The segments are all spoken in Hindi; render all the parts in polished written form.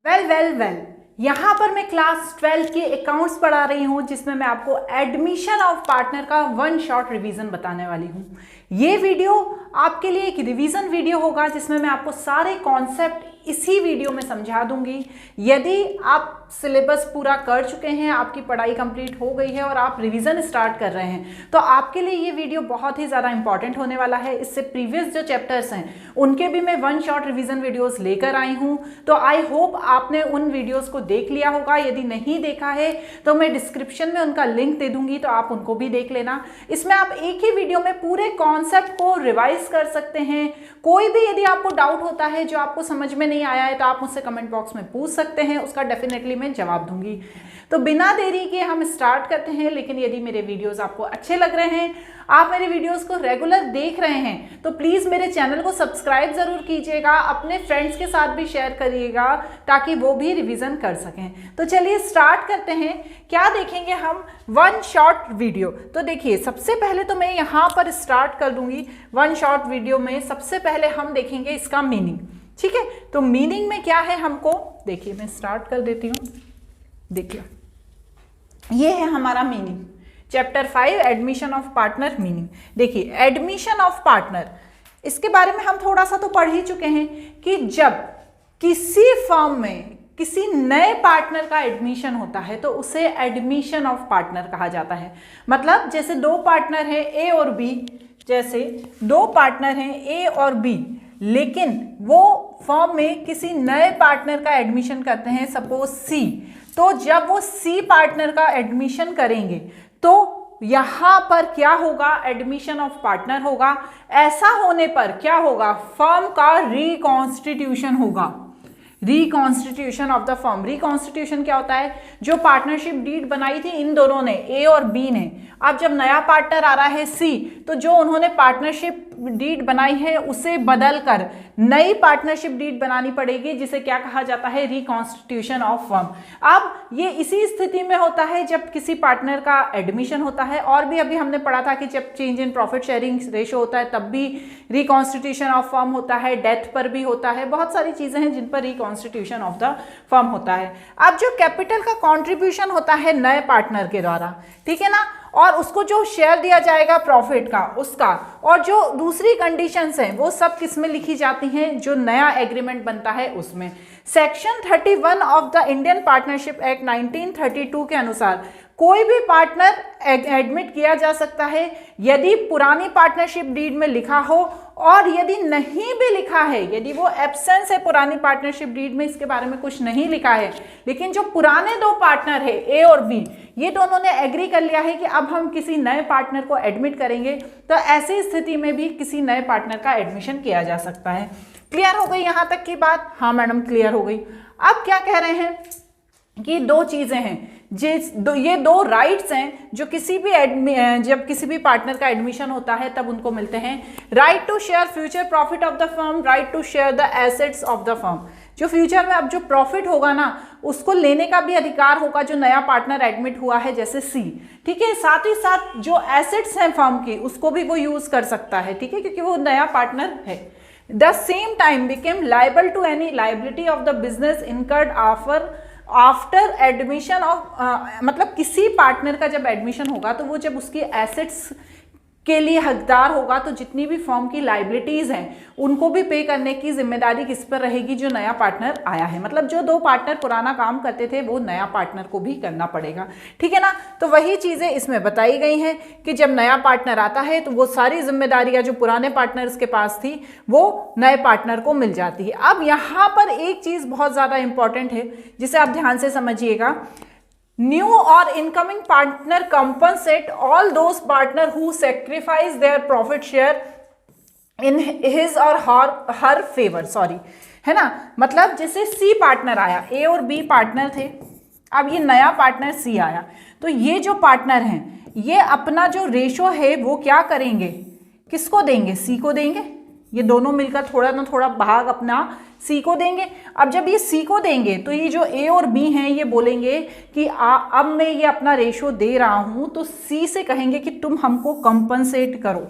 वेल यहाँ पर मैं क्लास 12 के अकाउंट्स पढ़ा रही हूँ, जिसमें मैं आपको एडमिशन ऑफ पार्टनर का वन शॉट रिवीजन बताने वाली हूँ। ये वीडियो आपके लिए एक रिवीजन वीडियो होगा, जिसमें मैं आपको सारे कॉन्सेप्ट इसी वीडियो में समझा दूंगी। यदि आप सिलेबस पूरा कर चुके हैं, आपकी पढ़ाई कंप्लीट हो गई है और आप रिवीजन स्टार्ट कर रहे हैं, तो आपके लिए ये वीडियो बहुत ही ज़्यादा इंपॉर्टेंट होने वाला है। इससे प्रीवियस जो चैप्टर्स हैं उनके भी मैं वन शॉट रिवीजन वीडियोस लेकर आई हूँ, तो आई होप आपने उन वीडियोस को देख लिया होगा। यदि नहीं देखा है तो मैं डिस्क्रिप्शन में उनका लिंक दे दूंगी, तो आप उनको भी देख लेना। इसमें आप एक ही वीडियो में पूरे कॉन्सेप्ट को रिवाइज कर सकते हैं। कोई भी यदि आपको डाउट होता है जो आपको समझ में नहीं आया है, तो आप मुझसे कमेंट बॉक्स में पूछ सकते हैं, उसका डेफिनेटली मैं जवाब दूंगी। तो बिना देरी के हम स्टार्ट करते हैं। लेकिन यदि मेरे वीडियोस आपको अच्छे लग रहे हैं, आप मेरे वीडियोस को रेगुलर देख रहे हैं, तो प्लीज़ मेरे चैनल को सब्सक्राइब ज़रूर कीजिएगा, अपने फ्रेंड्स के साथ भी शेयर करिएगा ताकि वो भी रिवीजन कर सकें। तो चलिए स्टार्ट करते हैं। क्या देखेंगे हम? One shot video. तो देखिए, सबसे पहले तो मैं यहाँ पर स्टार्ट कर दूंगी वन शॉट वीडियो में। सबसे पहले हम देखेंगे इसका मीनिंग, ठीक है? तो मीनिंग में क्या है हमको, देखिए मैं स्टार्ट कर देती हूँ। देखिए, ये है हमारा meaning, chapter 5 admission of partner meaning. देखिए, एडमिशन ऑफ पार्टनर, इसके बारे में हम थोड़ा सा तो पढ़ ही चुके हैं कि जब किसी फर्म में किसी नए पार्टनर का एडमिशन होता है तो उसे एडमिशन ऑफ पार्टनर कहा जाता है। मतलब जैसे दो पार्टनर हैं ए और बी, जैसे दो पार्टनर हैं ए और बी, लेकिन वो फर्म में किसी नए पार्टनर का एडमिशन करते हैं, सपोज सी। तो जब वो सी पार्टनर का एडमिशन करेंगे तो यहां पर क्या होगा? एडमिशन ऑफ पार्टनर होगा। ऐसा होने पर क्या होगा? फर्म का रिकॉन्स्टिट्यूशन होगा, reconstitution of the firm. Reconstitution क्या होता है? जो पार्टनरशिप डीड बनाई थी इन दोनों ने, ए और बी ने, अब जब नया पार्टनर आ रहा है सी, तो जो उन्होंने पार्टनरशिप डीड बनाई है उसे बदलकर नई पार्टनरशिप डीड बनानी पड़ेगी, जिसे क्या कहा जाता है? Reconstitution of firm. अब ये इसी स्थिति में होता है जब किसी पार्टनर का एडमिशन होता है, और भी अभी हमने पढ़ा था कि जब change in profit sharing ratio होता है तब भी रिकॉन्स्टिट्यूशन ऑफ फर्म होता है, डेथ पर भी होता है, बहुत सारी चीजें हैं जिन पर रिकॉन्स्टिट्यूशन ऑफ द फर्म होता है। अब जो कैपिटल का कॉन्ट्रीब्यूशन होता है नए पार्टनर के द्वारा, ठीक है ना, और उसको जो शेयर दिया जाएगा प्रॉफिट का, उसका, और जो दूसरी कंडीशंस हैं वो सब किस में लिखी जाती हैं? जो नया एग्रीमेंट बनता है उसमें। Section 31 of the Indian partnership act 1932 के अनुसार कोई भी पार्टनर एडमिट किया जा सकता है यदि पुरानी पार्टनरशिप डीड में लिखा हो, और यदि नहीं भी लिखा है, यदि वो एब्सेंस है पुरानी पार्टनरशिप डीड में, इसके बारे में कुछ नहीं लिखा है, लेकिन जो पुराने दो पार्टनर है ए और बी, ये दोनों ने एग्री कर लिया है कि अब हम किसी नए पार्टनर को एडमिट करेंगे, तो ऐसी स्थिति में भी किसी नए पार्टनर का एडमिशन किया जा सकता है। क्लियर हो गई यहाँ तक की बात? हाँ मैडम, क्लियर हो गई। अब क्या कह रहे हैं कि दो चीजें हैं, ये दो राइट्स हैं जो किसी भी जब किसी भी पार्टनर का एडमिशन होता है तब उनको मिलते हैं। Right to share future profit of the firm, right to share the assets of the firm. जो फ्यूचर में अब जो प्रॉफिट होगा ना, उसको लेने का भी अधिकार होगा जो नया पार्टनर एडमिट हुआ है, जैसे सी, ठीक है। साथ ही साथ जो एसेट्स हैं फर्म की, उसको भी वो यूज कर सकता है, ठीक है, क्योंकि वो नया पार्टनर है। The same time became liable to any liability of the business incurred after admission of, मतलब किसी पार्टनर का जब एडमिशन होगा तो वो जब उसकी एसेट्स के लिए हकदार होगा, तो जितनी भी फर्म की लाइबिलिटीज हैं उनको भी पे करने की जिम्मेदारी किस पर रहेगी? जो नया पार्टनर आया है। मतलब जो दो पार्टनर पुराना काम करते थे वो नया पार्टनर को भी करना पड़ेगा, ठीक है ना। तो वही चीजें इसमें बताई गई हैं कि जब नया पार्टनर आता है तो वो सारी जिम्मेदारियां जो पुराने पार्टनर्स के पास थी वो नए पार्टनर को मिल जाती है। अब यहाँ पर एक चीज बहुत ज्यादा इंपॉर्टेंट है जिसे आप ध्यान से समझिएगा। New or incoming partner compensate all those partner who sacrifice their profit share in his or her favor, sorry, है ना। मतलब जैसे सी पार्टनर आया, ए और बी पार्टनर थे, अब ये नया पार्टनर सी आया, तो ये जो पार्टनर हैं ये अपना जो रेशो है वो क्या करेंगे? किसको देंगे? सी को देंगे। ये दोनों मिलकर थोड़ा ना थोड़ा भाग अपना सी को देंगे। अब जब ये सी को देंगे तो ये जो ए और बी हैं ये बोलेंगे कि अब मैं ये अपना रेशो दे रहा हूं, तो सी से कहेंगे कि तुम हमको कंपनसेट करो,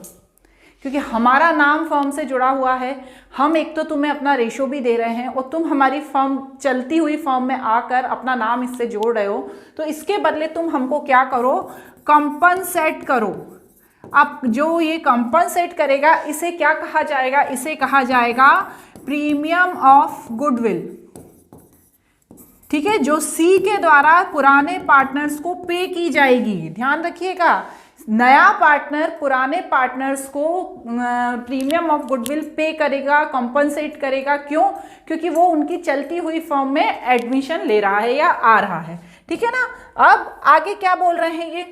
क्योंकि हमारा नाम फर्म से जुड़ा हुआ है। हम एक तो तुम्हें अपना रेशो भी दे रहे हैं और तुम हमारी फर्म, चलती हुई फर्म में आकर अपना नाम इससे जोड़ रहे हो, तो इसके बदले तुम हमको क्या करो, कंपनसेट करो। अब जो ये कंपनसेट करेगा इसे क्या कहा जाएगा, इसे कहा जाएगा प्रीमियम ऑफ गुडविल। ठीक है, जो सी के द्वारा पुराने पार्टनर्स को पे की जाएगी। ध्यान रखिएगा, नया पार्टनर पुराने पार्टनर्स को प्रीमियम ऑफ गुडविल पे करेगा, कंपनसेट करेगा। क्यों? क्योंकि वो उनकी चलती हुई फर्म में एडमिशन ले रहा है या आ रहा है। ठीक है ना। अब आगे क्या बोल रहे हैं ये,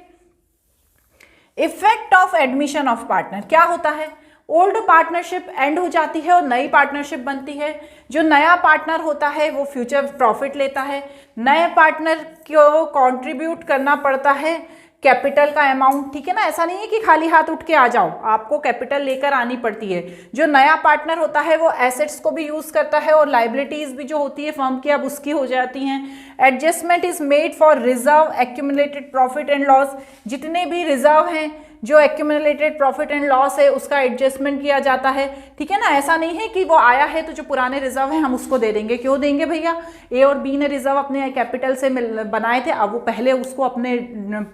effect of admission of partner. क्या होता है, ओल्ड पार्टनरशिप एंड हो जाती है और नई पार्टनरशिप बनती है। जो नया पार्टनर होता है वो फ्यूचर प्रॉफिट लेता है। नए पार्टनर को कंट्रीब्यूट करना पड़ता है कैपिटल का अमाउंट। ठीक है ना, ऐसा नहीं है कि खाली हाथ उठ के आ जाओ, आपको कैपिटल लेकर आनी पड़ती है। जो नया पार्टनर होता है वो एसेट्स को भी यूज करता है और लाइबिलिटीज भी जो होती है फर्म की अब उसकी हो जाती हैं। Adjustment is made for reserve accumulated profit and loss. जितने भी रिजर्व हैं, जो एक्यूमुलेटेड प्रॉफिट एंड लॉस है, उसका एडजस्टमेंट किया जाता है। ठीक है ना, ऐसा नहीं है कि वो आया है तो जो पुराने रिजर्व है हम उसको दे देंगे। क्यों देंगे भैया, ए और बी ने रिजर्व अपने कैपिटल से बनाए थे, अब वो पहले उसको अपने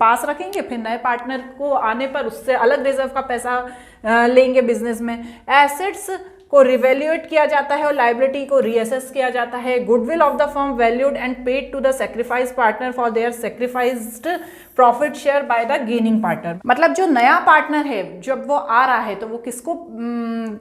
पास रखेंगे, फिर नए पार्टनर को आने पर उससे अलग रिजर्व का पैसा लेंगे बिजनेस में। एसेट्स को रिवैल्यूएट किया जाता है और लाइबिलिटी को रीअसेस किया जाता है। Goodwill of the firm valued and paid to the sacrifice partner for their sacrificed profit share by the gaining partner. मतलब जो नया पार्टनर है जब वो आ रहा है तो वो किसको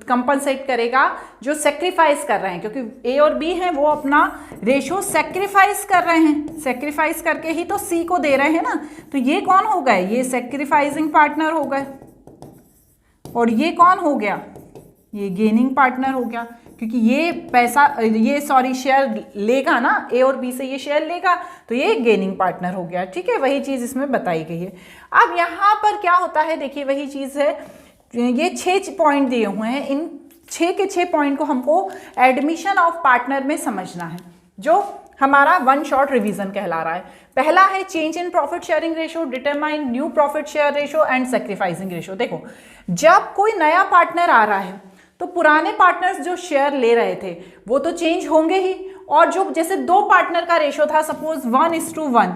कंपनसेट करेगा, जो सैक्रिफाइस कर रहे हैं, क्योंकि ए और बी हैं वो अपना रेशो सैक्रिफाइस कर रहे हैं, सैक्रिफाइस करके ही तो सी को दे रहे हैं ना। तो ये कौन हो गए, ये सैक्रिफाइसिंग पार्टनर हो गए, और ये कौन हो गया, ये गेनिंग पार्टनर हो गया। क्योंकि ये पैसा, ये सॉरी शेयर लेगा ना, ए और बी से ये शेयर लेगा, तो ये गेनिंग पार्टनर हो गया। ठीक है, वही चीज़ इसमें बताई गई है। अब यहाँ पर क्या होता है, देखिए वही चीज़ है, ये 6 पॉइंट दिए हुए हैं, इन 6 के 6 पॉइंट को हमको एडमिशन ऑफ पार्टनर में समझना है, जो हमारा वन शॉट रिवीजन कहला रहा है। पहला है change in profit sharing ratio, determine new profit share ratio and sacrificing ratio. देखो, जब कोई नया पार्टनर आ रहा है तो पुराने पार्टनर्स जो शेयर ले रहे थे वो तो चेंज होंगे ही, और जो जैसे 2 पार्टनर का रेशो था, सपोज 1:1,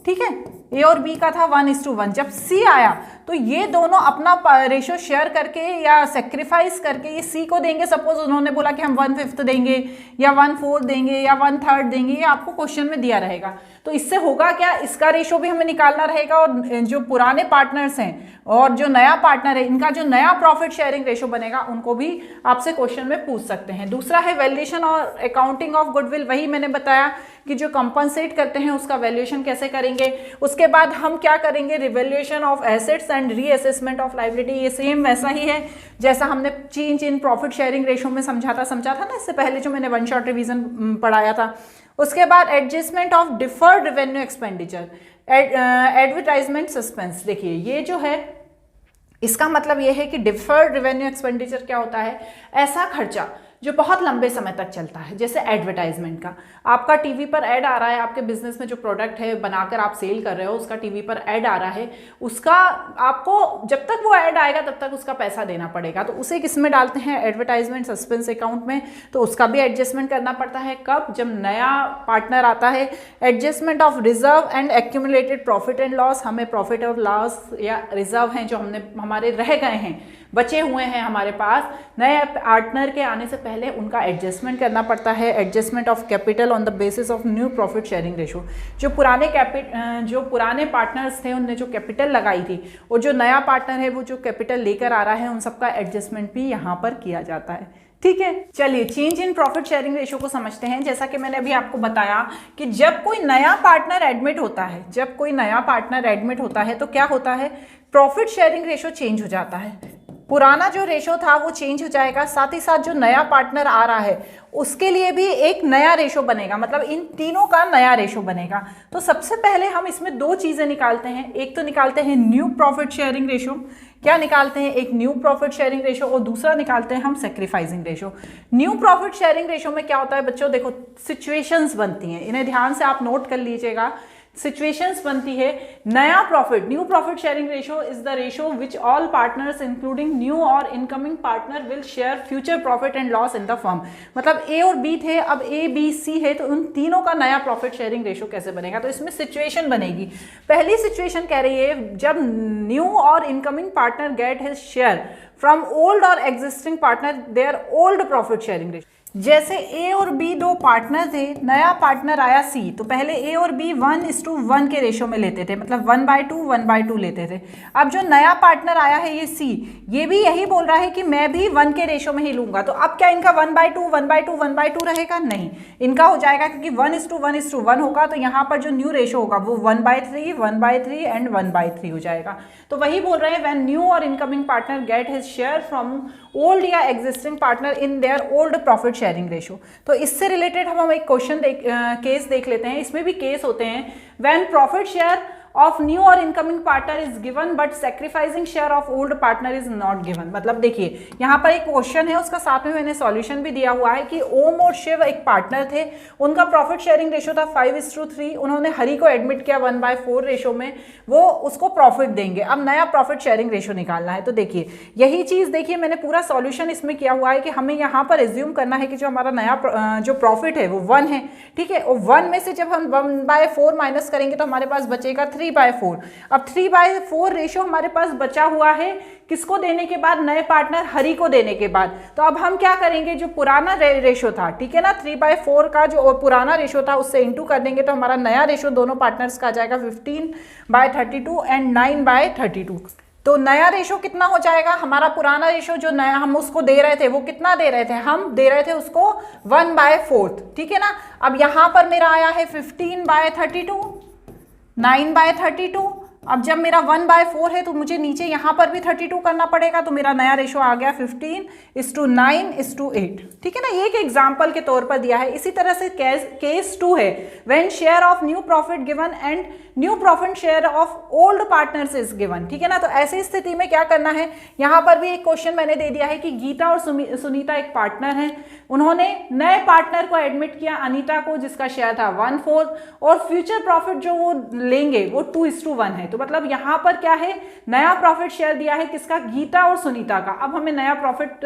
ठीक है, ए और बी का था 1:1, जब सी आया तो ये दोनों अपना रेशो शेयर करके या सेक्रीफाइस करके ये सी को देंगे। सपोज उन्होंने बोला कि हम 1/5 देंगे या 1/4 देंगे या 1/3 देंगे, ये आपको क्वेश्चन में दिया रहेगा। तो इससे होगा क्या, इसका रेशो भी हमें निकालना रहेगा, और जो पुराने पार्टनर्स हैं और जो नया पार्टनर है, इनका जो नया प्रॉफिट शेयरिंग रेशो बनेगा उनको भी आपसे क्वेश्चन में पूछ सकते हैं। दूसरा है वैल्यूएशन और अकाउंटिंग ऑफ गुडविल। वही मैंने बताया कि जो कंपनसेट करते हैं उसका वैल्यूएशन कैसे करेंगे। उसके बाद हम क्या करेंगे, revaluation of assets and reassessment of liability. ये सेम वैसा ही है जैसा हमने change in profit sharing ratio में समझा था ना इससे पहले, जो मैंने वन शॉट रिवीजन पढ़ाया था। उसके बाद adjustment of deferred revenue expenditure, advertisement suspense. देखिए ये जो है इसका मतलब ये है कि डिफर्ड रेवेन्यू एक्सपेंडिचर क्या होता है, ऐसा खर्चा जो बहुत लंबे समय तक चलता है, जैसे एडवर्टाइजमेंट का। आपका टीवी पर ऐड आ रहा है, आपके बिजनेस में जो प्रोडक्ट है बनाकर आप सेल कर रहे हो उसका टीवी पर ऐड आ रहा है, उसका आपको जब तक वो ऐड आएगा तब तक उसका पैसा देना पड़ेगा। तो उसे किस में डालते हैं, एडवर्टाइजमेंट सस्पेंस अकाउंट में। तो उसका भी एडजस्टमेंट करना पड़ता है, कब, जब नया पार्टनर आता है। Adjustment of reserve and accumulated profit and loss, हमें प्रॉफिट और लॉस या रिजर्व हैं जो हमारे रह गए हैं, बचे हुए हैं हमारे पास, नए पार्टनर के आने से पहले उनका एडजस्टमेंट करना पड़ता है। Adjustment of capital on the basis of new profit sharing ratio. जो पुराने पार्टनर्स थे उनने जो कैपिटल लगाई थी, और जो नया पार्टनर है वो जो कैपिटल लेकर आ रहा है, उन सबका एडजस्टमेंट भी यहाँ पर किया जाता है। ठीक है, चलिए change in profit sharing ratio को समझते हैं। जैसा कि मैंने अभी आपको बताया कि जब कोई नया पार्टनर एडमिट होता है, जब कोई नया पार्टनर एडमिट होता है तो क्या होता है, प्रॉफिट शेयरिंग रेशो चेंज हो जाता है। पुराना जो रेशो था वो चेंज हो जाएगा, साथ ही साथ जो नया पार्टनर आ रहा है उसके लिए भी एक नया रेशो बनेगा, मतलब इन तीनों का नया रेशो बनेगा। तो सबसे पहले हम इसमें 2 चीज़ें निकालते हैं, एक तो निकालते हैं न्यू प्रॉफिट शेयरिंग रेशो। क्या निकालते हैं, एक न्यू प्रॉफिट शेयरिंग रेशो, और दूसरा निकालते हैं हम sacrificing ratio. New profit sharing ratio में क्या होता है बच्चों, देखो सिचुएशंस बनती हैं, इन्हें ध्यान से आप नोट कर लीजिएगा। सिचुएशंस बनती है नया profit, new profit sharing ratio is the ratio which all partners including new और incoming partner will share future profit and loss in the firm. मतलब ए और बी थे, अब ए बी सी है, तो उन तीनों का नया प्रॉफिट शेयरिंग रेशो कैसे बनेगा? तो इसमें सिचुएशन बनेगी। पहली सिचुएशन कह रही है जब न्यू और incoming partner get his share from old और existing partner their old profit sharing ratio. जैसे ए और बी दो पार्टनर थे, नया पार्टनर आया सी, तो पहले ए और बी 1:1 के रेशो में लेते थे, मतलब 1/2 लेते थे। अब जो नया पार्टनर आया है ये सी, ये भी यही बोल रहा है कि मैं भी 1 के रेशो में ही लूंगा। तो अब क्या इनका 1/2 रहेगा? नहीं, इनका हो जाएगा, क्योंकि 1:1 होगा, तो यहाँ पर जो न्यू रेशो होगा वो 1/3, 1/3 एंड 1/3 हो जाएगा। तो वही बोल रहे हैं व्हेन न्यू और incoming partner get his share from old या existing partner in their old profit sharing ratio. तो इससे रिलेटेड हम एक क्वेश्चन केस देख लेते हैं। इसमें भी केस होते हैं when profit share of new और incoming partner is given but sacrificing share of old partner is not given. मतलब देखिए यहाँ पर एक क्वेश्चन है, उसका साथ में मैंने सॉल्यूशन भी दिया हुआ है कि ओम और शिव एक पार्टनर थे, उनका प्रॉफिट शेयरिंग रेशो था 5:3। उन्होंने हरि को एडमिट किया 1/4 रेशो में, वो उसको प्रॉफिट देंगे। अब नया प्रॉफिट शेयरिंग रेशो निकालना है। तो देखिए यही चीज, देखिए मैंने पूरा सॉल्यूशन इसमें किया हुआ है कि हमें यहाँ पर एज्यूम करना है कि जो हमारा नया जो प्रॉफिट है वो 1 है, ठीक है। और 1 में से जब हम 1/4 माइनस करेंगे तो हमारे पास बचेगा 3/4। अब 3/4 रेशो हमारे पास बचा हुआ है, किसको देने के बाद? नए पार्टनर हरि को देने के बाद। तो अब हम क्या करेंगे, जो पुराना रेशो था, ठीक है ना, 3/4 का जो पुराना रेशो था उससे इंटू कर देंगे, तो हमारा नया रेशो दोनों पार्टनर्स का आ जाएगा 15/32 एंड 9/32। तो नया रेशो कितना हो जाएगा? हमारा पुराना रेशो जो नया हम उसको दे रहे थे वो कितना दे रहे थे? हम दे रहे थे उसको 1/4, ठीक है ना। अब यहाँ पर मेरा आया है 15/32, 9/32। अब जब मेरा 1/4 है तो मुझे नीचे यहाँ पर भी 32 करना पड़ेगा, तो मेरा नया रेशो आ गया 15:9:8, ठीक है ना। ये एक एग्जाम्पल के तौर पर दिया है। इसी तरह से केस 2 है when share of new profit given and new profit share of old partners is given, ठीक है ना। तो ऐसी स्थिति में क्या करना है, यहाँ पर भी एक क्वेश्चन मैंने दे दिया है कि गीता और सुनीता एक पार्टनर है, उन्होंने नए पार्टनर को एडमिट किया अनीता को, जिसका शेयर था 1/4, और फ्यूचर प्रॉफिट जो वो लेंगे वो 2:1 है। तो मतलब यहाँ पर क्या है, नया प्रॉफिट शेयर दिया है किसका? गीता और सुनीता का। अब हमें नया प्रॉफिट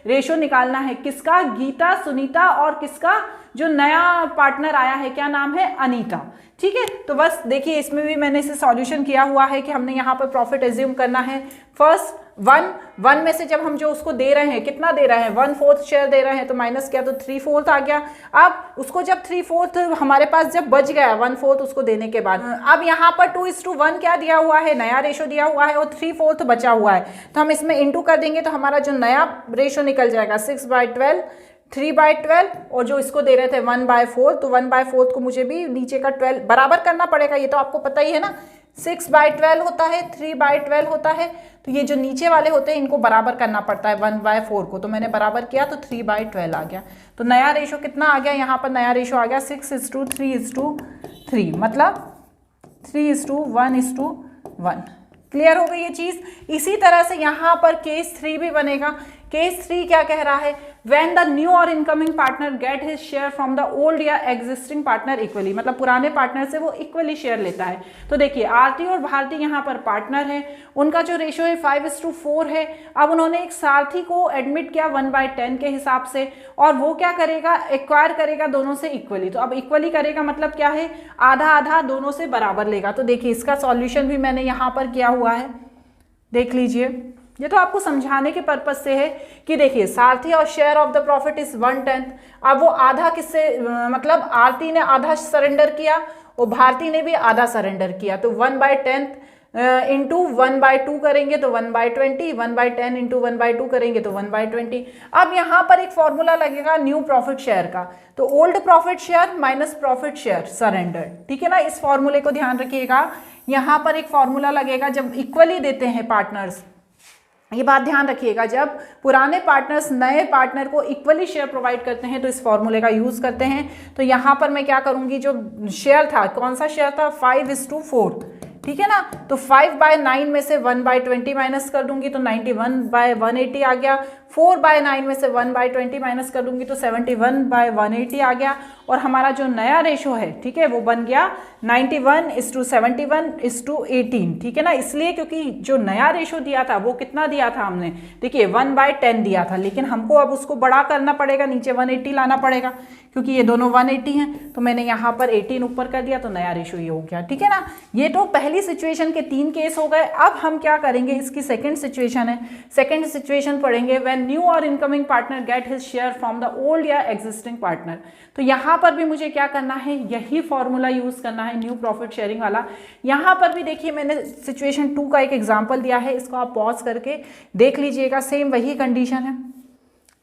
रेशो निकालना है, किसका? गीता, सुनीता, और किसका? जो नया पार्टनर आया है, क्या नाम है? अनीता, ठीक है। तो बस देखिए इसमें भी मैंने इसे सॉल्यूशन किया हुआ है कि हमने यहाँ पर प्रॉफिट एज्यूम करना है। फर्स्ट 1 में से जब हम जो उसको दे रहे हैं, कितना दे रहे हैं? 1/4 शेयर दे रहे हैं, तो माइनस किया तो 3/4 आ गया। अब उसको जब 3/4 हमारे पास जब बच गया 1/4 उसको देने के बाद, अब यहाँ पर 2:1 क्या दिया हुआ है? नया रेशो दिया हुआ है, और 3/4 बचा हुआ है, तो हम इसमें इंटू कर देंगे, तो हमारा जो नया रेशो निकल जाएगा 6/12, 3/12, और जो इसको दे रहे थे 1/4, तो 1/4 को मुझे भी नीचे का 12 बराबर करना पड़ेगा, ये तो आपको पता ही है ना। 6/12 होता है, 3/12 होता है, तो ये जो नीचे वाले होते हैं इनको बराबर करना पड़ता है 1/4 को, तो मैंने बराबर किया तो 3/12 आ गया। तो नया रेशो कितना आ गया? यहाँ पर नया रेशो आ गया 6:3:3, मतलब 3:1:1। क्लियर हो गई ये चीज। इसी तरह से यहाँ पर केस 3 भी बनेगा। केस 3 क्या कह रहा है? व्हेन द न्यू और incoming partner get his share from the old या एग्जिस्टिंग पार्टनर इक्वली, मतलब पुराने पार्टनर से वो इक्वली शेयर लेता है। तो देखिए आरती और भारती यहाँ पर पार्टनर है, उनका जो रेशो है 5:4 है। अब उन्होंने एक सारथी को एडमिट किया 1/10 के हिसाब से, और वो क्या करेगा? एक्वायर करेगा दोनों से इक्वली। तो अब इक्वली करेगा मतलब क्या है? आधा आधा दोनों से बराबर लेगा। तो देखिए इसका सॉल्यूशन भी मैंने यहाँ पर किया हुआ है, देख लीजिए। ये तो आपको समझाने के पर्पज से है कि देखिए सारथी और share of the profit is 1/10। अब वो आधा किससे, मतलब आरती ने आधा सरेंडर किया और भारती ने भी आधा सरेंडर किया, तो 1/10 इंटू 1/2 करेंगे तो 1/20, 1/10 इंटू 1/2 करेंगे तो 1/20। अब यहाँ पर एक फॉर्मूला लगेगा न्यू प्रॉफिट शेयर का, तो old profit share minus profit share surrender, ठीक है ना। इस फॉर्मूले को ध्यान रखिएगा। यहाँ पर एक फॉर्मूला लगेगा जब इक्वली देते हैं पार्टनर्स, ये बात ध्यान रखिएगा, जब पुराने पार्टनर्स नए पार्टनर को इक्वली शेयर प्रोवाइड करते हैं तो इस फॉर्मूले का यूज करते हैं। तो यहाँ पर मैं क्या करूंगी, जो शेयर था, कौन सा शेयर था? 5:4, ठीक है ना। तो 5/9 में से 1/20 माइनस कर दूंगी तो 91/180 आ गया। 4/9 में से 1/20 माइनस कर दूंगी तो 71/180 आ गया। और हमारा जो नया रेशो है, ठीक है, वो बन गया 91:71:18, ठीक है ना। इसलिए क्योंकि जो नया रेशो दिया था वो कितना दिया था हमने, देखिए 1/10 दिया था, लेकिन हमको अब उसको बड़ा करना पड़ेगा, नीचे 180 लाना पड़ेगा, क्योंकि ये दोनों 180 हैं, तो मैंने यहाँ पर 18 ऊपर कर दिया, तो नया रेशो ये हो गया, ठीक है ना। ये तो पहली सिचुएशन के 3 केस हो गए। अब हम क्या करेंगे, इसकी सेकंड सिचुएशन है। सेकंड सिचुएशन पढ़ेंगे, व्हेन न्यू और incoming partner get his share from the old या एग्जिस्टिंग पार्टनर। तो यहाँ पर भी मुझे क्या करना है, यही फॉर्मूला यूज करना है, न्यू प्रॉफिट शेयरिंग वाला। यहाँ पर भी देखिए मैंने सिचुएशन 2 का एक एग्जाम्पल दिया है, इसको आप पॉज करके देख लीजिएगा, सेम वही कंडीशन है,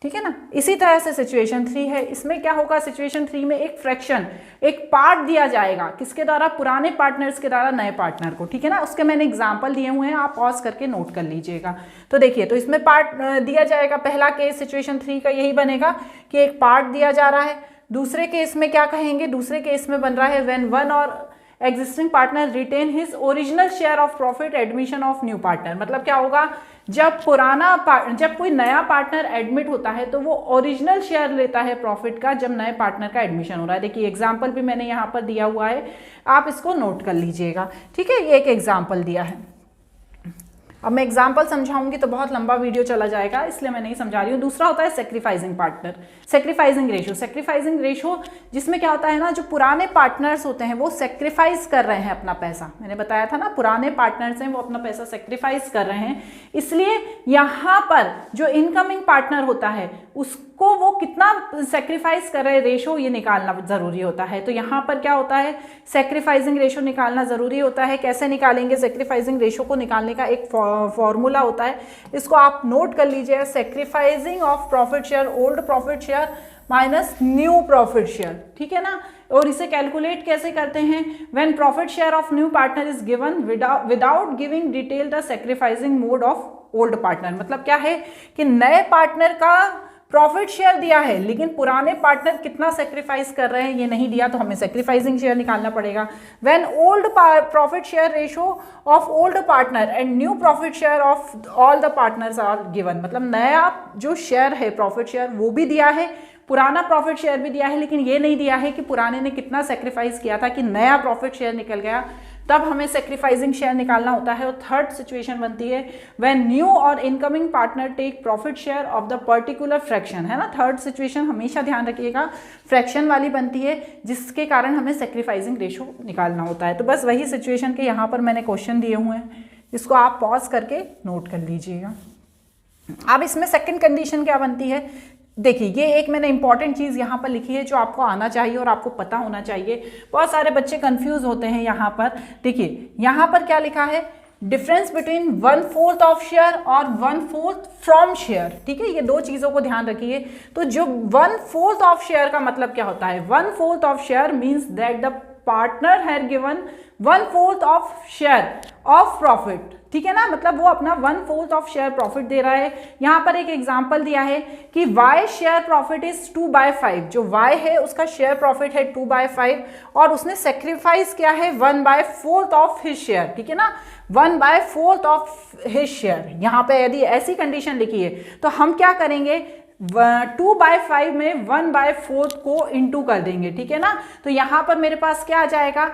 ठीक है ना। इसी तरह से सिचुएशन 3 है, इसमें क्या होगा, सिचुएशन 3 में एक फ्रैक्शन, एक पार्ट दिया जाएगा, किसके द्वारा, पुराने पार्टनर्स के द्वारा नए पार्टनर को, ठीक है ना। उसके मैंने एग्जांपल दिए हुए हैं, आप पॉज करके नोट कर लीजिएगा। तो देखिए, तो इसमें पार्ट दिया जाएगा, पहला केस सिचुएशन 3 का यही बनेगा कि एक पार्ट दिया जा रहा है। दूसरे केस में क्या कहेंगे, दूसरे केस में बन रहा है व्हेन वन और existing partner retain his original share of profit admission of new partner. मतलब क्या होगा, जब कोई नया पार्टनर एडमिट होता है तो वो ओरिजिनल शेयर लेता है प्रॉफिट का, जब नए पार्टनर का एडमिशन हो रहा है। देखिए एग्जांपल भी मैंने यहाँ पर दिया हुआ है, आप इसको नोट कर लीजिएगा, ठीक है। ये एक एग्जांपल दिया है। अब मैं एग्जाम्पल समझाऊंगी तो बहुत लंबा वीडियो चला जाएगा, इसलिए मैं नहीं समझा रही हूँ। दूसरा होता है sacrificing partner, sacrificing ratio. Sacrificing ratio जिसमें क्या होता है ना, जो पुराने पार्टनर्स होते हैं वो सेक्रीफाइस कर रहे हैं अपना पैसा। मैंने बताया था ना, पुराने पार्टनर्स हैं वो अपना पैसा सेक्रीफाइस कर रहे हैं, इसलिए यहाँ पर जो इनकमिंग पार्टनर होता है उसको वो कितना सेक्रीफाइस कर रहे हैं, रेशो ये निकालना जरूरी होता है। तो यहाँ पर क्या होता है, सेक्रीफाइसिंग रेशो निकालना जरूरी होता है। कैसे निकालेंगे, सेक्रीफाइसिंग रेशो को निकालने का एक फॉर्मूला होता है, इसको आप नोट कर लीजिए। Sacrificing of profit share, old profit share minus new profit share, ठीक है ना। और इसे कैलकुलेट कैसे करते हैं, when profit share of new partner is given without giving detail the sacrificing mode of old partner. मतलब क्या है कि नए पार्टनर का प्रॉफिट शेयर दिया है, लेकिन पुराने पार्टनर कितना सेक्रीफाइस कर रहे हैं ये नहीं दिया, तो हमें सेक्रीफाइसिंग शेयर निकालना पड़ेगा। When old profit share ratio of old partner and new profit share of all the partners are given. मतलब नया जो शेयर है प्रॉफिट शेयर वो भी दिया है, पुराना प्रॉफिट शेयर भी दिया है, लेकिन ये नहीं दिया है कि पुराने ने कितना सेक्रीफाइस किया था कि नया प्रॉफिट शेयर निकल गया, तब हमें सेक्रीफाइसिंग शेयर निकालना होता है। और थर्ड सिचुएशन बनती है व्हेन न्यू और incoming partner take profit share of the particular fraction, है ना। थर्ड सिचुएशन हमेशा ध्यान रखिएगा, फ्रैक्शन वाली बनती है, जिसके कारण हमें सेक्रीफाइसिंग रेशो निकालना होता है। तो बस वही सिचुएशन के यहाँ पर मैंने क्वेश्चन दिए हुए हैं, इसको आप पॉज करके नोट कर लीजिएगा। अब इसमें सेकंड कंडीशन क्या बनती है, देखिए ये एक मैंने इंपॉर्टेंट चीज़ यहाँ पर लिखी है जो आपको आना चाहिए और आपको पता होना चाहिए। बहुत सारे बच्चे कंफ्यूज होते हैं यहाँ पर। देखिए यहाँ पर क्या लिखा है, डिफरेंस बिटवीन 1/4 ऑफ शेयर और 1/4 फ्रॉम शेयर, ठीक है। ये दो चीज़ों को ध्यान रखिए। तो जो 1/4 ऑफ शेयर का मतलब क्या होता है, 1/4 of share means that the partner had given 1/4 of share of profit, ठीक है ना। मतलब वो अपना 1/4 ऑफ शेयर प्रॉफिट दे रहा है। यहाँ पर एक एग्जांपल दिया है कि Y शेयर प्रॉफिट इज 2/5, जो Y है उसका शेयर प्रॉफिट है 2/5 और उसने सेक्रीफाइस किया है 1/4 ऑफ हिज शेयर, ठीक है ना, 1/4 ऑफ हिज शेयर। यहाँ पे यदि ऐसी कंडीशन लिखी है तो हम क्या करेंगे, 2/5 में 1/4 को इंटू कर देंगे, ठीक है ना। तो यहाँ पर मेरे पास क्या आ जाएगा,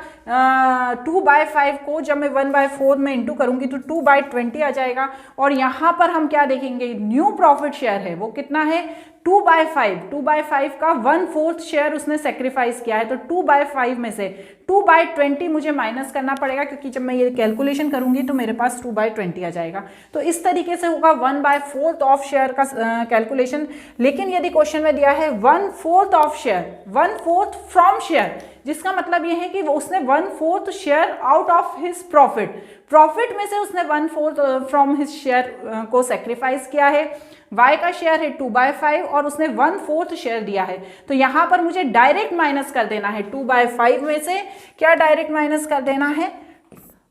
2/5 को जब मैं 1/4 में इंटू करूंगी तो 2/20 आ जाएगा। और यहाँ पर हम क्या देखेंगे, न्यू प्रॉफिट शेयर है वो कितना है, 2/5 का 1/4 शेयर उसने सेक्रीफाइस किया है। तो 2/5 में से 2/20 मुझे माइनस करना पड़ेगा, क्योंकि जब मैं ये कैलकुलेशन करूंगी तो मेरे पास 2/20 आ जाएगा। तो इस तरीके से होगा 1/4 ऑफ शेयर का कैलकुलेशन। लेकिन यदि क्वेश्चन में दिया है 1/4 ऑफ शेयर, 1/4 फ्रॉम शेयर, जिसका मतलब ये है कि वो उसने 1/4 share out of his profit में से उसने 1/4 फ्रॉम हिज शेयर को सेक्रीफाइस किया है। Y का शेयर है 2/5 और उसने 1/4 शेयर दिया है। तो यहाँ पर मुझे डायरेक्ट माइनस कर देना है 2/5 में से, क्या डायरेक्ट माइनस कर देना है,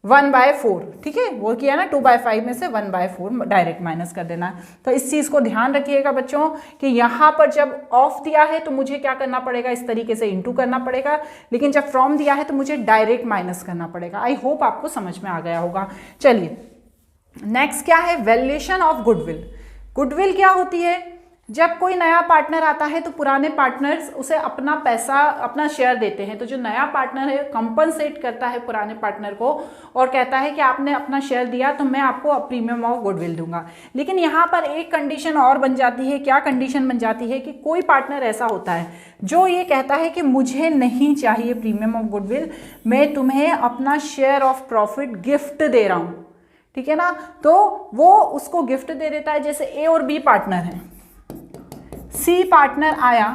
1/4, ठीक है। वो किया ना, 2/5 में से 1/4 डायरेक्ट माइनस कर देना है। तो इस चीज़ को ध्यान रखिएगा बच्चों कि यहाँ पर जब ऑफ दिया है तो मुझे क्या करना पड़ेगा, इस तरीके से इंटू करना पड़ेगा, लेकिन जब फ्रॉम दिया है तो मुझे डायरेक्ट माइनस करना पड़ेगा। आई होप आपको समझ में आ गया होगा। चलिए नेक्स्ट क्या है, वैल्यूएशन ऑफ गुडविल। गुडविल क्या होती है, जब कोई नया पार्टनर आता है तो पुराने पार्टनर्स उसे अपना पैसा, अपना शेयर देते हैं। तो जो नया पार्टनर है कंपनसेट करता है पुराने पार्टनर को और कहता है कि आपने अपना शेयर दिया तो मैं आपको प्रीमियम ऑफ गुडविल दूंगा। लेकिन यहाँ पर एक कंडीशन और बन जाती है। क्या कंडीशन बन जाती है कि कोई पार्टनर ऐसा होता है जो ये कहता है कि मुझे नहीं चाहिए प्रीमियम ऑफ गुडविल, मैं तुम्हें अपना शेयर ऑफ प्रॉफिट गिफ्ट दे रहा हूँ, ठीक है ना। तो वो उसको गिफ्ट दे देता है। जैसे ए और बी पार्टनर हैं, सी पार्टनर आया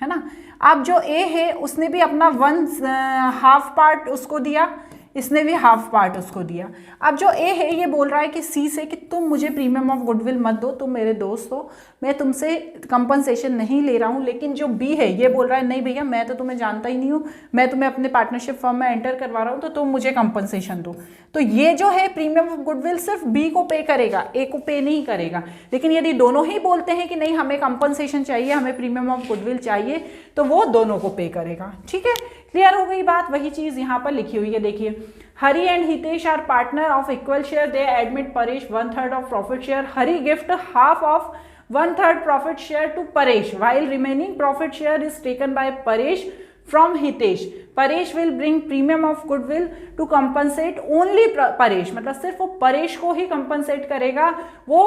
है ना। अब जो ए है उसने भी अपना 1/2 पार्ट उसको दिया, इसने भी 1/2 पार्ट उसको दिया। अब जो ए है ये बोल रहा है कि सी से कि तुम मुझे प्रीमियम ऑफ गुडविल मत दो, तुम मेरे दोस्त हो, मैं तुमसे कंपनसेशन नहीं ले रहा हूँ। लेकिन जो बी है ये बोल रहा है नहीं भैया, मैं तो तुम्हें जानता ही नहीं हूँ, मैं तुम्हें अपने पार्टनरशिप फर्म में एंटर करवा रहा हूँ, तो तुम मुझे कंपनसेशन दो। तो ये जो है प्रीमियम ऑफ गुडविल सिर्फ बी को पे करेगा, ए को पे नहीं करेगा। लेकिन यदि दोनों ही बोलते हैं कि नहीं हमें कंपनसेशन चाहिए, हमें प्रीमियम ऑफ गुडविल चाहिए, तो वो दोनों को पे करेगा। ठीक है, क्लियर हो गई बात। वही चीज यहाँ पर लिखी हुई है, देखिए Hari and Hitesh are partner of equal share, they admit Paresh 1/3 of profit share, Hari gift 1/2 of 1/3 profit share to Paresh, while remaining profit share is taken by Paresh from Hitesh. Paresh will bring premium of goodwill to compensate only Paresh, मतलब सिर्फ वो परेश को ही कंपनसेट करेगा। वो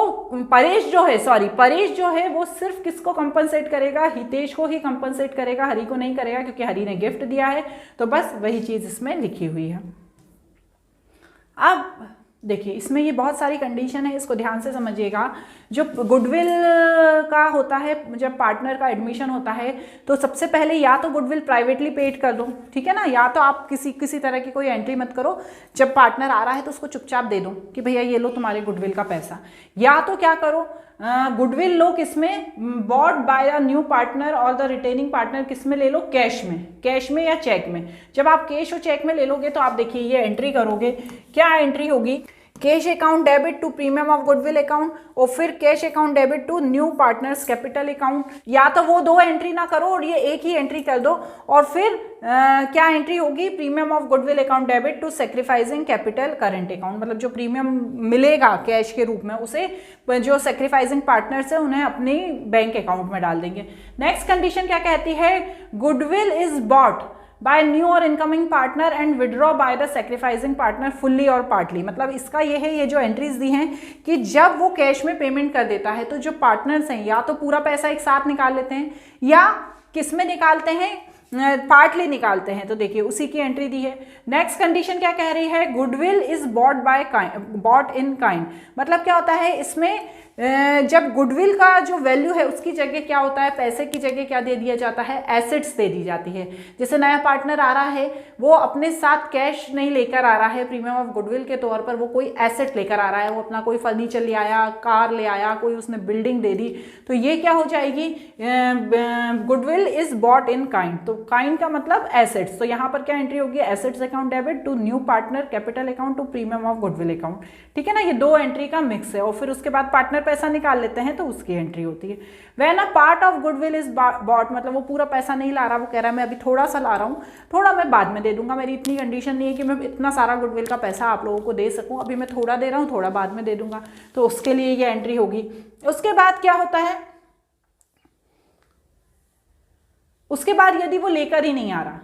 परेश जो है वो सिर्फ किसको कंपनसेट करेगा, हितेश को ही कंपनसेट करेगा, हरी को नहीं करेगा, क्योंकि हरी ने गिफ्ट दिया है। तो बस वही चीज इसमें लिखी हुई है। अब देखिए इसमें ये बहुत सारी कंडीशन है, इसको ध्यान से समझिएगा। जो गुडविल का होता है, जब पार्टनर का एडमिशन होता है तो सबसे पहले या तो गुडविल प्राइवेटली पेड कर दो, ठीक है ना, या तो आप किसी तरह की कोई एंट्री मत करो। जब पार्टनर आ रहा है तो उसको चुपचाप दे दो कि भैया ये लो तुम्हारे गुडविल का पैसा। या तो क्या करो, गुडविल लो किसमें, bought by a new partner और द रिटेनिंग पार्टनर, किसमें ले लो, कैश में या चेक में। जब आप कैश और चेक में ले लोगे तो आप देखिए ये एंट्री करोगे, क्या एंट्री होगी, cash account debit to premium of goodwill account और फिर cash account debit to new partners capital account. या तो वो दो एंट्री ना करो और ये एक ही एंट्री कर दो और फिर क्या एंट्री होगी, premium of goodwill account debit to sacrificing capital current account, मतलब जो प्रीमियम मिलेगा कैश के रूप में उसे जो सेक्रीफाइसिंग पार्टनर्स है उन्हें अपनी बैंक अकाउंट में डाल देंगे। नेक्स्ट कंडीशन क्या कहती है, goodwill is bought by new और incoming partner and withdraw by the sacrificing partner fully और पार्टली। मतलब इसका ये है, ये जो एंट्रीज दी हैं कि जब वो कैश में पेमेंट कर देता है तो जो पार्टनर्स हैं या तो पूरा पैसा एक साथ निकाल लेते हैं या किस में निकालते हैं, पार्टली निकालते हैं। तो देखिए उसी की एंट्री दी है। नेक्स्ट कंडीशन क्या कह रही है, goodwill is bought in kind. मतलब क्या होता है इसमें, जब गुडविल का जो वैल्यू है उसकी जगह क्या होता है, पैसे की जगह क्या दे दिया जाता है, एसेट्स दे दी जाती है। जैसे नया पार्टनर आ रहा है वो अपने साथ कैश नहीं लेकर आ रहा है, प्रीमियम ऑफ गुडविल के तौर पर वो कोई एसेट लेकर आ रहा है, वो अपना कोई फर्नीचर ले आया, कार ले आया, कोई उसने बिल्डिंग दे दी, तो ये क्या हो जाएगी, goodwill is bought in kind. तो काइंड का मतलब एसेट्स, तो यहाँ पर क्या एंट्री होगी, assets account debit to new partner capital account to premium of goodwill account. ठीक है ना, ये दो एंट्री का मिक्स है। और फिर उसके बाद पार्टनर पैसा निकाल लेते हैं तो उसकी एंट्री होती है। When a part of goodwill is bot, मतलब वो पूरा पैसा नहीं ला रहा, वो कह रहा है मैं अभी थोड़ा सा ला रहा हूँ, थोड़ा मैं बाद में दे दूंगा, मेरी इतनी कंडीशन नहीं है कि मैं इतना सारा गुडविल का पैसा आप लोगों को दे सकूं, अभी मैं थोड़ा दे रहा हूँ, थोड़ा बाद में दे दूंगा, तो उसके लिए ये एंट्री होगी। उसके बाद क्या होता है, उसके बाद यदि वो लेकर ही नहीं आ रहा,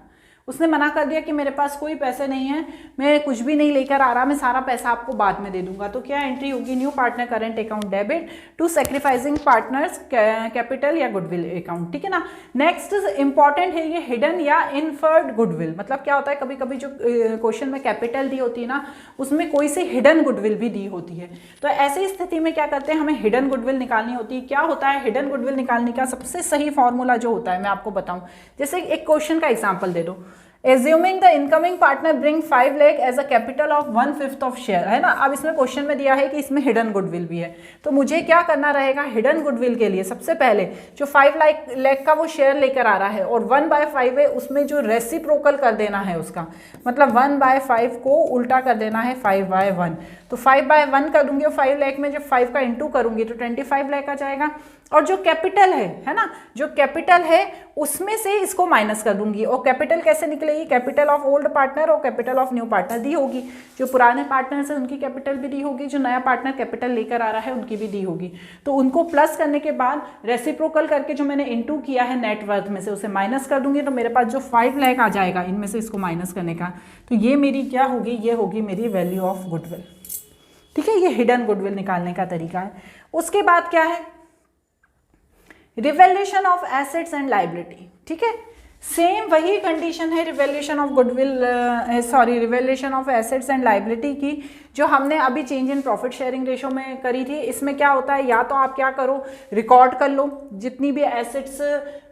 उसने मना कर दिया कि मेरे पास कोई पैसे नहीं है, मैं कुछ भी नहीं लेकर आ रहा, मैं सारा पैसा आपको बाद में दे दूंगा, तो क्या एंट्री होगी, new partner current account debit to sacrificing partners capital या गुडविल अकाउंट। ठीक है ना। नेक्स्ट इंपॉर्टेंट है ये हिडन या इनफर्ड गुडविल। मतलब क्या होता है, कभी कभी जो क्वेश्चन में कैपिटल दी होती है ना, उसमें कोई सी हिडन गुडविल भी दी होती है। तो ऐसी स्थिति में क्या करते हैं, हमें हिडन गुडविल निकालनी होती है। क्या होता है हिडन गुडविल निकालने का सबसे सही फॉर्मूला जो होता है मैं आपको बताऊं। जैसे एक क्वेश्चन का एग्जाम्पल दे दो, Assuming the incoming partner bring 5 lakh as a capital of 1/5 of share, है ना। अब इसमें क्वेश्चन में दिया है कि इसमें हिडन गुडविल भी है, तो मुझे क्या करना रहेगा, हिडन गुडविल के लिए सबसे पहले जो 5 लाख का वो शेयर लेकर आ रहा है और 1/5 है, उसमें जो रेसिप्रोकल कर देना है उसका, मतलब 1/5 को उल्टा कर देना है 5/1। तो 5/1 कर दूंगी और 5 लाख में जब 5 का इंटू करूंगी तो 25 लाख आ जाएगा। और जो कैपिटल है ना, जो कैपिटल है उसमें से इसको माइनस कर दूंगी। और कैपिटल कैसे निकलेगी, कैपिटल ऑफ ओल्ड पार्टनर और कैपिटल ऑफ न्यू पार्टनर दी होगी। जो पुराने पार्टनर्स हैं उनकी कैपिटल भी दी होगी, जो नया पार्टनर कैपिटल लेकर आ रहा है उनकी भी दी होगी। तो उनको प्लस करने के बाद रेसिप्रोकल करके जो मैंने इनटू किया है नेटवर्थ में से उसे माइनस कर दूंगी, तो मेरे पास जो 5 लाख आ जाएगा इनमें से इसको माइनस करने का, तो ये मेरी क्या होगी, ये होगी मेरी वैल्यू ऑफ गुडविल। ठीक है, ये हिडन गुडविल निकालने का तरीका है। उसके बाद क्या है, revaluation of assets and liability. ठीक है, सेम वही कंडीशन है revaluation of goodwill, revaluation of assets and liability की जो हमने अभी change in profit sharing ratio में करी थी। इसमें क्या होता है, या तो आप क्या करो, रिकॉर्ड कर लो जितनी भी एसेट्स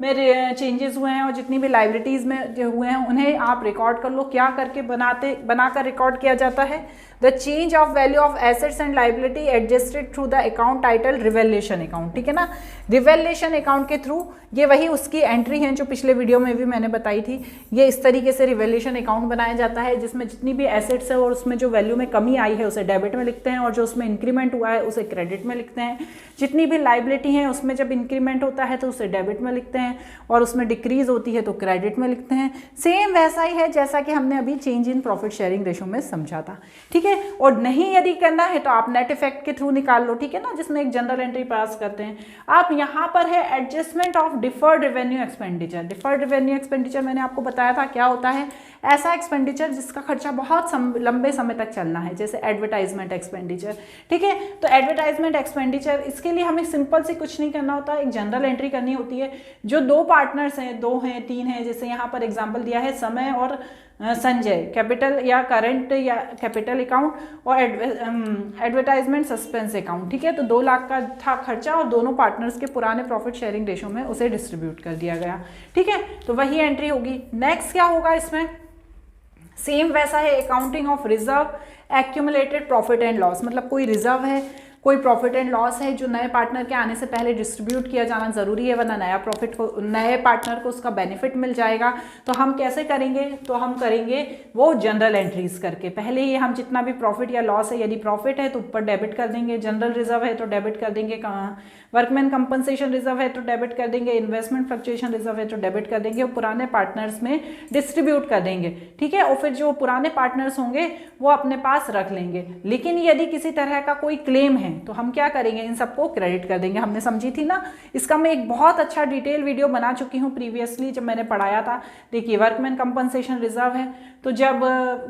में चेंजेस हुए हैं और जितनी भी लायबिलिटीज़ में जो हुए हैं उन्हें आप रिकॉर्ड कर लो। क्या करके बनाकर रिकॉर्ड किया जाता है, the change of value of assets and liability adjusted through the account title revaluation account. ठीक है ना, रिवैल्यूएशन अकाउंट के थ्रू, ये वही उसकी एंट्री है जो पिछले वीडियो में भी मैंने बताई थी। ये इस तरीके से रिवैल्यूएशन अकाउंट बनाया जाता है जिसमें जितनी भी एसेट्स है और उसमें जो वैल्यू में कमी आई है उसे डेबिट में लिखते हैं और जो उसमें इंक्रीमेंट हुआ है उसे क्रेडिट में लिखते हैं। जितनी भी लायबिलिटी है उसमें जब इंक्रीमेंट होता है तो उसे डेबिट में लिखते हैं और उसमें डिक्रीज होती है तो क्रेडिट में लिखते हैं। सेम वैसा ही है जैसा कि हमने अभी change in profit sharing ratio में समझा था। ठीक है, और नहीं यदि करना है तो आप नेट इफेक्ट के थ्रू निकाल लो। ठीक है ना, जिसमें एक जनरल एंट्री पास करते हैं आप। यहाँ पर है adjustment of deferred revenue expenditure. Deferred revenue expenditure मैंने आपको बताया था क्या होता है, ऐसा एक्सपेंडिचर जिसका खर्चा बहुत लंबे समय तक चलना है, जैसे एडवर्टाइजमेंट एक्सपेंडिचर। ठीक है, तो एडवर्टाइजमेंट एक्सपेंडिचर, इसके लिए हमें सिंपल से कुछ नहीं करना होता, एक जनरल एंट्री करनी होती है। जो 2 पार्टनर्स हैं, 2 हैं, 3 हैं, जैसे यहाँ पर एग्जांपल दिया है समय और संजय, कैपिटल या करंट या कैपिटल अकाउंट और एडवर्टाइजमेंट सस्पेंस अकाउंट। ठीक है, तो 2 लाख का था खर्चा और दोनों पार्टनर्स के पुराने प्रॉफिट शेयरिंग रेशो में उसे डिस्ट्रीब्यूट कर दिया गया। ठीक है, तो वही एंट्री होगी। नेक्स्ट क्या होगा इसमें, सेम वैसा है, accounting of reserve accumulated profit and loss. मतलब कोई रिजर्व है, कोई प्रॉफिट एंड लॉस है जो नए पार्टनर के आने से पहले डिस्ट्रीब्यूट किया जाना जरूरी है, वरना नए पार्टनर को उसका बेनिफिट मिल जाएगा। तो हम कैसे करेंगे, तो हम करेंगे वो जनरल एंट्रीज करके। पहले ही हम जितना भी प्रॉफिट या लॉस है, यदि प्रॉफिट है तो ऊपर डेबिट कर देंगे, जनरल रिजर्व है तो डेबिट कर देंगे, वर्कमैन कंपनसेशन रिजर्व है तो डेबिट कर देंगे, इन्वेस्टमेंट फ्लक्चुएशन रिजर्व है तो डेबिट कर देंगे और पुराने पार्टनर्स में डिस्ट्रीब्यूट कर देंगे। ठीक है, और फिर जो पुराने पार्टनर्स होंगे वो अपने पास रख लेंगे। लेकिन यदि किसी तरह का कोई क्लेम है तो हम क्या करेंगे, इन सबको क्रेडिट कर देंगे। हमने समझी थी ना, इसका मैं एक बहुत अच्छा डिटेल वीडियो बना चुकी हूँ प्रीवियसली जब मैंने पढ़ाया था। देखिए, वर्कमैन कंपनसेशन रिजर्व है तो जब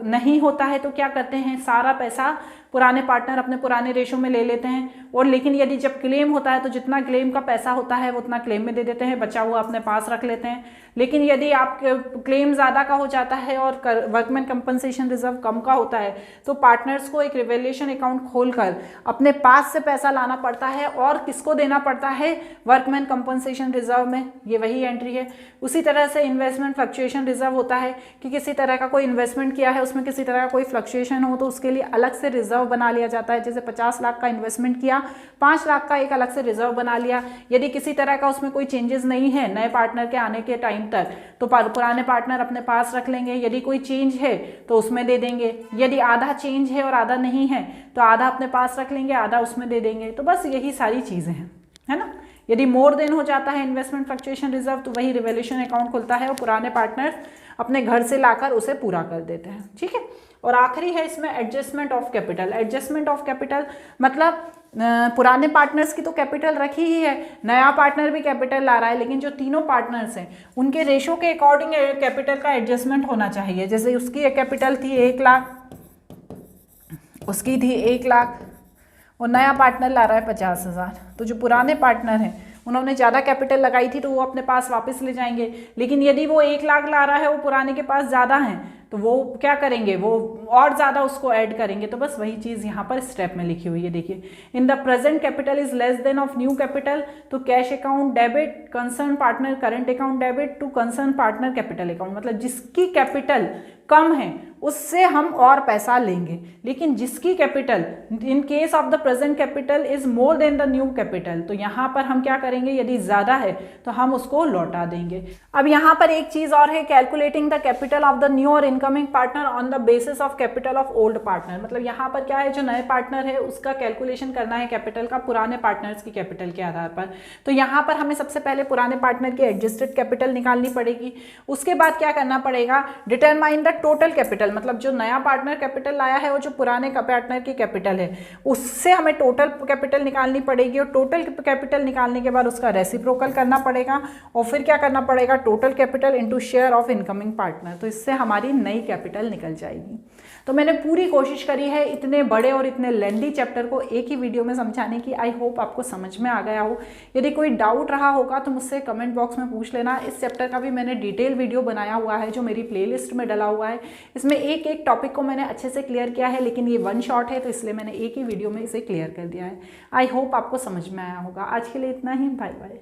नहीं होता है तो क्या करते हैं, सारा पैसा पुराने पार्टनर अपने पुराने रेशो में ले लेते हैं। और लेकिन यदि जब क्लेम होता है तो जितना क्लेम का पैसा होता है वो उतना क्लेम में दे देते हैं, बचा हुआ अपने पास रख लेते हैं। लेकिन यदि आप क्लेम ज़्यादा का हो जाता है और वर्कमैन कंपनसेशन रिजर्व कम का होता है तो पार्टनर्स को एक रिवैल्यूएशन अकाउंट खोलकर अपने पास से पैसा लाना पड़ता है और किसको देना पड़ता है, वर्कमैन कंपनसेशन रिजर्व में। ये वही एंट्री है। उसी तरह से इन्वेस्टमेंट फ्लक्चुएशन रिजर्व होता है कि किसी तरह का कोई इन्वेस्टमेंट किया है, उसमें किसी तरह का कोई फ्लक्चुएशन हो तो उसके लिए अलग से रिजर्व बना लिया जाता है। जैसे 50 लाख का इन्वेस्टमेंट किया, 5 लाख का एक अलग से रिजर्व बना लिया। यदि किसी तरह का उसमें कोई चेंजेस नहीं है नए पार्टनर के आने के टाइम तक तो पुराने पार्टनर अपने पास रख लेंगे। यदि कोई चेंज है तो उसमें दे देंगे। यदि आधा चेंज है और आधा नहीं है तो आधा अपने पास रख लेंगे, आधा उसमें दे देंगे। तो बस यही सारी चीज़ें हैं, है ना। यदि मोर देन हो जाता है इन्वेस्टमेंट फ्लक्चुएशन रिजर्व तो वही रिवैल्यूएशन अकाउंट खुलता है और पुराने पार्टनर्स अपने घर से लाकर उसे पूरा कर देते हैं। ठीक है, और आखिरी है इसमें adjustment of capital. Adjustment of capital मतलब पुराने पार्टनर्स की तो कैपिटल रखी ही है, नया पार्टनर भी कैपिटल ला रहा है, लेकिन जो तीनों पार्टनर्स हैं उनके रेशो के अकॉर्डिंग कैपिटल का एडजस्टमेंट होना चाहिए। जैसे उसकी कैपिटल थी 1 लाख, उसकी थी 1 लाख और नया पार्टनर ला रहा है 50,000। तो जो पुराने पार्टनर हैं उन्होंने ज़्यादा कैपिटल लगाई थी तो वो अपने पास वापस ले जाएंगे। लेकिन यदि वो 1 लाख ला रहा है, वो पुराने के पास ज़्यादा हैं, तो वो क्या करेंगे, वो और ज़्यादा उसको ऐड करेंगे। तो बस वही चीज़ यहाँ पर स्टेप में लिखी हुई है। देखिए, in the present capital is less than of new capital तो cash account debit, concern partner current account debit to concern partner capital account. मतलब जिसकी कैपिटल कम है उससे हम और पैसा लेंगे। लेकिन जिसकी capital in case of the present capital is more than the new capital, तो यहाँ पर हम क्या करेंगे, यदि ज़्यादा है तो हम उसको लौटा देंगे। अब यहाँ पर एक चीज़ और है, calculating the capital of the new और incoming partner on the basis of capital of old partner. मतलब यहाँ पर क्या है, जो नए पार्टनर है उसका कैलकुलेशन करना है कैपिटल का पुराने पार्टनर्स की कैपिटल के आधार पर। तो यहाँ पर हमें सबसे पहले पुराने पार्टनर की एडजस्टेड कैपिटल निकालनी पड़ेगी। उसके बाद क्या करना पड़ेगा, डिटरमाइन द टोटल कैपिटल, मतलब जो नया पार्टनर कैपिटल लाया है वो जो पुराने पार्टनर की कैपिटल है उससे हमें टोटल कैपिटल निकालनी पड़ेगी। और टोटल कैपिटल निकालने के बाद उसका रेसिप्रोकल करना पड़ेगा और फिर क्या करना पड़ेगा, total capital into share of incoming partner. तो इससे हमारी नई कैपिटल निकल जाएगी। तो मैंने पूरी कोशिश करी है इतने बड़े और इतने लेंदी चैप्टर को एक ही वीडियो में समझाने की। आई होप आपको समझ में आ गया हो। यदि कोई डाउट रहा होगा तो मुझसे कमेंट बॉक्स में पूछ लेना। इस चैप्टर का भी मैंने डिटेल वीडियो बनाया हुआ है जो मेरी प्लेलिस्ट में डला हुआ है। इसमें एक एक टॉपिक को मैंने अच्छे से क्लियर किया है, लेकिन ये वन शॉट है तो इसलिए मैंने एक ही वीडियो में इसे क्लियर कर दिया है। आई होप आपको समझ में आया होगा। आज के लिए इतना ही, बाय बाय।